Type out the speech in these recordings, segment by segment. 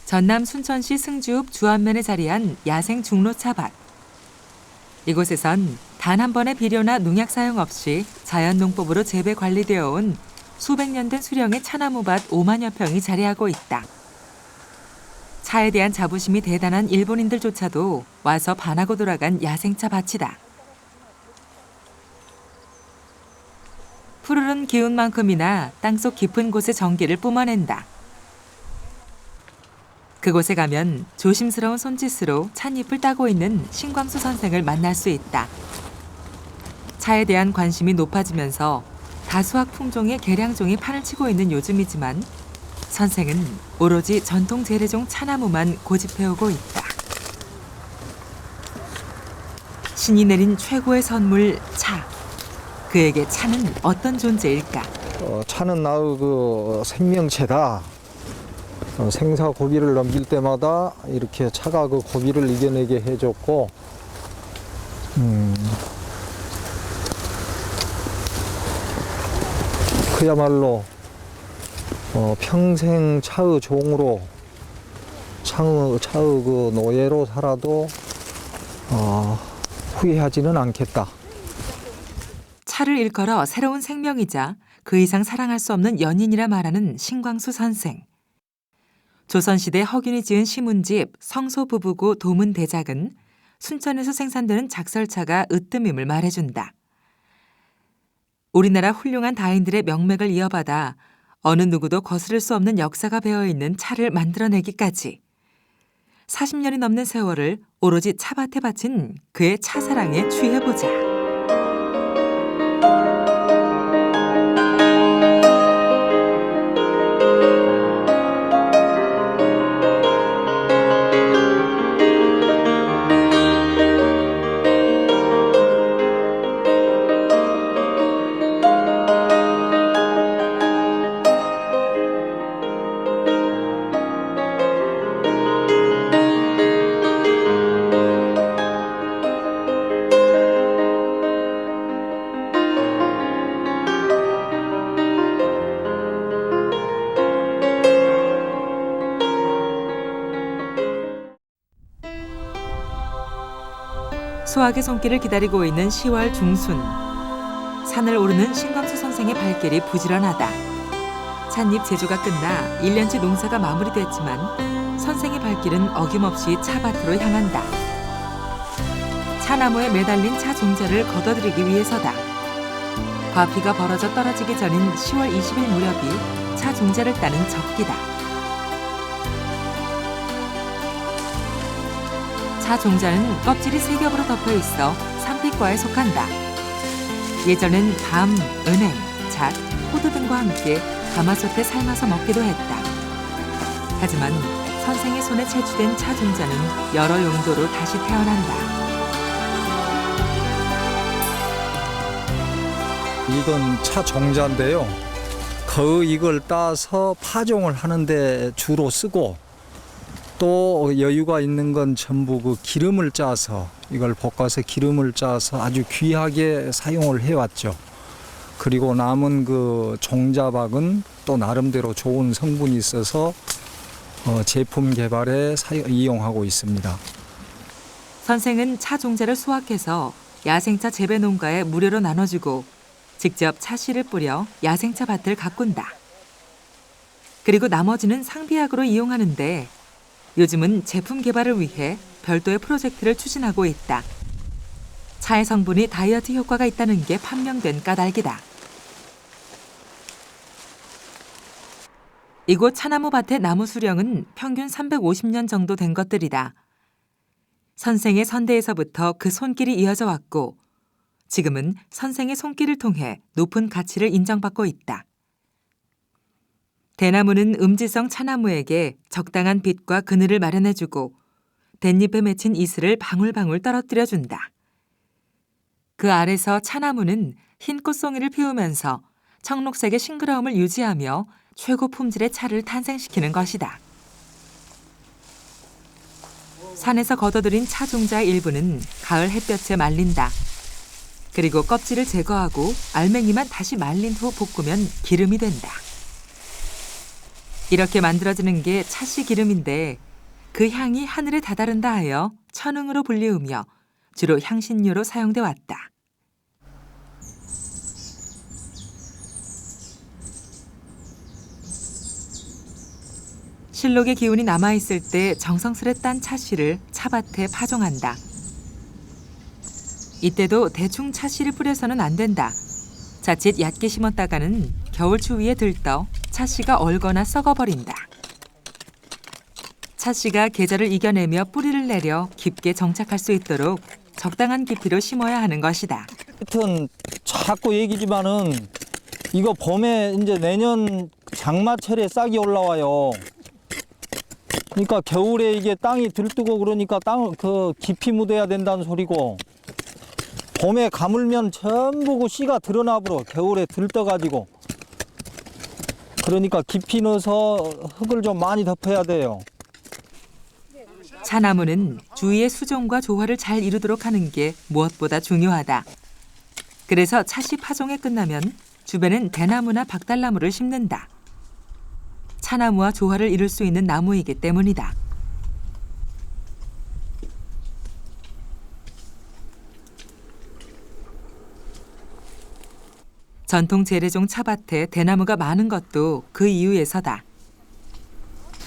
전남 순천시 승주읍 주안면에 자리한 야생 중로 차밭. 이곳에선 단 한 번의 비료나 농약 사용 없이 자연 농법으로 재배 관리되어 온 수백 년 된 수령의 차나무밭 5만여 평이 자리하고 있다. 차에 대한 자부심이 대단한 일본인들조차도 와서 반하고 돌아간 야생차 밭이다. 푸르른 기운만큼이나 땅속 깊은 곳의 정기를 뿜어낸다. 그곳에 가면 조심스러운 손짓으로 찻잎을 따고 있는 신광수 선생을 만날 수 있다. 차에 대한 관심이 높아지면서 다수학 품종의 계량종이 판을 치고 있는 요즘이지만 선생은 오로지 전통 재래종 차나무만 고집해오고 있다. 신이 내린 최고의 선물 차. 그에게 차는 어떤 존재일까? 차는 나의 그 생명체다. 생사 고비를 넘길 때마다 이렇게 차가 그 고비를 이겨내게 해줬고, 그야말로 평생 차의 종으로 차의 그 노예로 살아도 후회하지는 않겠다. 차를 일컬어 새로운 생명이자 그 이상 사랑할 수 없는 연인이라 말하는 신광수 선생. 조선시대 허균이 지은 시문집 성소부부고 도문대작은 순천에서 생산되는 작설차가 으뜸임을 말해준다. 우리나라 훌륭한 다인들의 명맥을 이어받아 어느 누구도 거스를 수 없는 역사가 배어있는 차를 만들어내기까지 40년이 넘는 세월을 오로지 차밭에 바친 그의 차사랑에 취해보자. 수학의 손길을 기다리고 있는 10월 중순. 산을 오르는 신광수 선생의 발길이 부지런하다. 찻잎 제조가 끝나 1년치 농사가 마무리됐지만 선생의 발길은 어김없이 차밭으로 향한다. 차나무에 매달린 차 종자를 걷어들이기 위해서다. 과피가 벌어져 떨어지기 전인 10월 20일 무렵이 차 종자를 따는 적기다. 차 종자는 껍질이 세 겹으로 덮여 있어 산피과에 속한다. 예전엔 밤, 은행, 잣, 호두 등과 함께 가마솥에 삶아서 먹기도 했다. 하지만 선생의 손에 채취된 차 종자는 여러 용도로 다시 태어난다. 이건 차 종자인데요. 이걸 따서 파종을 하는데 주로 쓰고, 또 여유가 있는 건 전부 그 기름을 짜서 이걸 볶아서 기름을 짜서 아주 귀하게 사용을 해왔죠. 그리고 남은 그 종자박은 또 나름대로 좋은 성분이 있어서 제품 개발에 이용하고 있습니다. 선생은 차 종자를 수확해서 야생차 재배 농가에 무료로 나눠주고 직접 차씨를 뿌려 야생차 밭을 가꾼다. 그리고 나머지는 상비약으로 이용하는데 요즘은 제품 개발을 위해 별도의 프로젝트를 추진하고 있다. 차의 성분이 다이어트 효과가 있다는 게 판명된 까닭이다. 이곳 차나무 밭의 나무 수령은 평균 350년 정도 된 것들이다. 선생의 선대에서부터 그 손길이 이어져 왔고 지금은 선생의 손길을 통해 높은 가치를 인정받고 있다. 대나무는 음지성 차나무에게 적당한 빛과 그늘을 마련해주고 댄잎에 맺힌 이슬을 방울방울 떨어뜨려준다. 그 아래서 차나무는 흰 꽃송이를 피우면서 청록색의 싱그러움을 유지하며 최고 품질의 차를 탄생시키는 것이다. 산에서 걷어들인 차 종자의 일부는 가을 햇볕에 말린다. 그리고 껍질을 제거하고 알맹이만 다시 말린 후 볶으면 기름이 된다. 이렇게 만들어지는 게 찻씨 기름인데 그 향이 하늘에 다다른다 하여 천흥으로 불리우며 주로 향신료로 사용돼 왔다. 실록의 기운이 남아있을 때 정성스레 딴 찻씨를 차밭에 파종한다. 이때도 대충 찻씨를 뿌려서는 안 된다. 자칫 얕게 심었다가는 겨울 추위에 들떠 찻씨가 얼거나 썩어버린다. 찻씨가 계절을 이겨내며 뿌리를 내려 깊게 정착할 수 있도록 적당한 깊이로 심어야 하는 것이다. 하여튼 자꾸 얘기지만은 이거 봄에 이제 내년 장마철에 싹이 올라와요. 그러니까 겨울에 이게 땅이 들뜨고 그러니까 땅 그 깊이 묻어야 된다는 소리고, 봄에 가물면 전부 그 씨가 드러나버려. 겨울에 들떠가지고. 그러니까 깊이 넣어서 흙을 좀 많이 덮어야 돼요. 차나무는 주위의 수종과 조화를 잘 이루도록 하는 게 무엇보다 중요하다. 그래서 찻씨 파종이 끝나면 주변엔 대나무나 박달나무를 심는다. 차나무와 조화를 이룰 수 있는 나무이기 때문이다. 전통 재래종 차밭에 대나무가 많은 것도 그 이유에서다.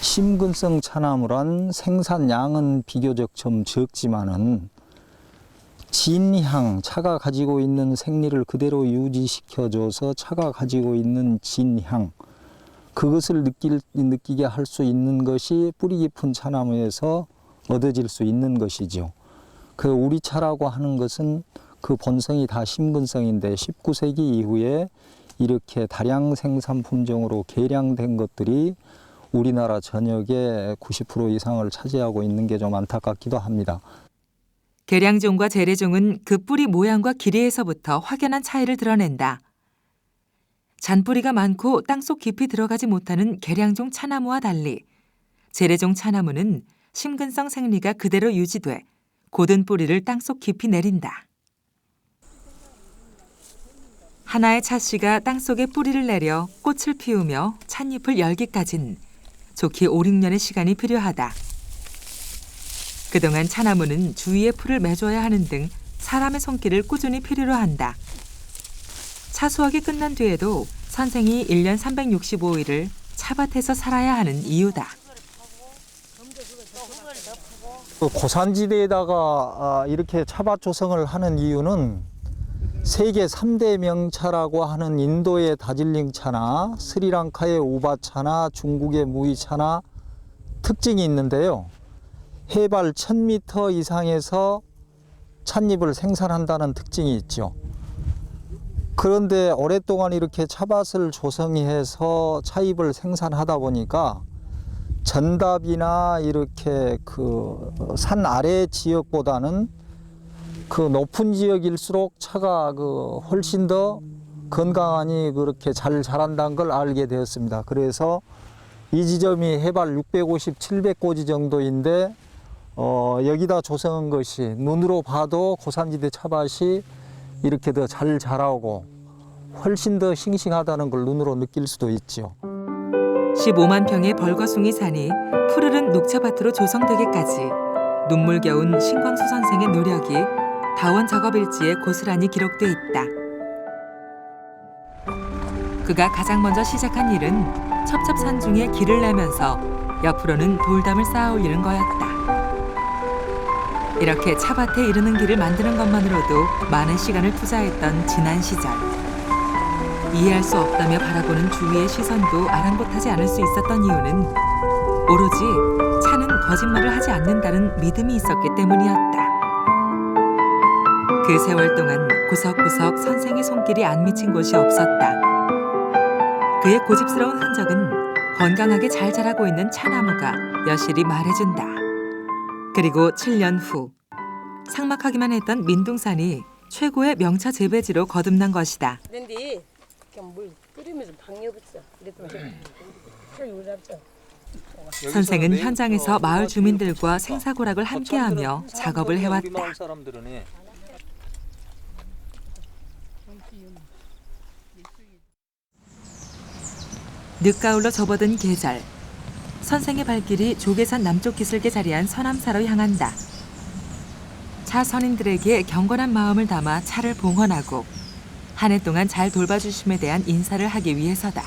심근성 차나무란 생산량은 비교적 좀 적지만은 진향, 차가 가지고 있는 생리를 그대로 유지시켜줘서 차가 가지고 있는 진향, 그것을 느끼게 할 수 있는 것이 뿌리 깊은 차나무에서 얻어질 수 있는 것이죠. 그 우리차라고 하는 것은 그 본성이 다 심근성인데 19세기 이후에 이렇게 다량 생산 품종으로 개량된 것들이 우리나라 전역의 90% 이상을 차지하고 있는 게 좀 안타깝기도 합니다. 계량종과 재래종은 그 뿌리 모양과 길이에서부터 확연한 차이를 드러낸다. 잔뿌리가 많고 땅속 깊이 들어가지 못하는 계량종 차나무와 달리 재래종 차나무는 심근성 생리가 그대로 유지돼 곧은 뿌리를 땅속 깊이 내린다. 하나의 찻씨가 땅속에 뿌리를 내려 꽃을 피우며 찻잎을 열기까진 좋게 5, 6년의 시간이 필요하다. 그동안 차나무는 주위에 풀을 맺어야 하는 등 사람의 손길을 꾸준히 필요로 한다. 차 수확이 끝난 뒤에도 선생이 1년 365일을 차밭에서 살아야 하는 이유다. 고산지대에다가 이렇게 차밭 조성을 하는 이유는 세계 3대 명차라고 하는 인도의 다질링 차나 스리랑카의 우바차나 중국의 무이차나 특징이 있는데요. 해발 1000m 이상에서 찻잎을 생산한다는 특징이 있죠. 그런데 오랫동안 이렇게 차밭을 조성해서 차잎을 생산하다 보니까 전답이나 이렇게 그 산 아래 지역보다는 그 높은 지역일수록 차가 그 훨씬 더 건강하니 그렇게 잘 자란다는 걸 알게 되었습니다. 그래서 이 지점이 해발 650, 700고지 정도인데 여기다 조성한 것이 눈으로 봐도 고산지대 차밭이 이렇게 더 잘 자라고 훨씬 더 싱싱하다는 걸 눈으로 느낄 수도 있죠. 15만 평의 벌거숭이 산이 푸르른 녹차밭으로 조성되기까지 눈물겨운 신광수 선생의 노력이 다원 작업일지에 고스란히 기록돼 있다. 그가 가장 먼저 시작한 일은 첩첩산 중에 길을 내면서 옆으로는 돌담을 쌓아 올리는 거였다. 이렇게 차밭에 이르는 길을 만드는 것만으로도 많은 시간을 투자했던 지난 시절. 이해할 수 없다며 바라보는 주위의 시선도 아랑곳하지 않을 수 있었던 이유는 오로지 차는 거짓말을 하지 않는다는 믿음이 있었기 때문이었다. 그 세월 동안 구석구석 선생의 손길이 안 미친 곳이 없었다. 그의 고집스러운 흔적은 건강하게 잘 자라고 있는 차나무가 여실히 말해준다. 그리고 7년 후 삭막하기만 했던 민둥산이 최고의 명차 재배지로 거듭난 것이다. 그런데 그냥 물 끓이면서 방해없어. 그랬더니 올라왔죠. 선생은 현장에서 마을 주민들과 생사고락을 함께하며 작업을 해왔다. 늦가을로 접어든 계절. 선생의 발길이 조계산 남쪽 기슭에 자리한 서남사로 향한다. 차 선인들에게 경건한 마음을 담아 차를 봉헌하고 한 해 동안 잘 돌봐주심에 대한 인사를 하기 위해서다.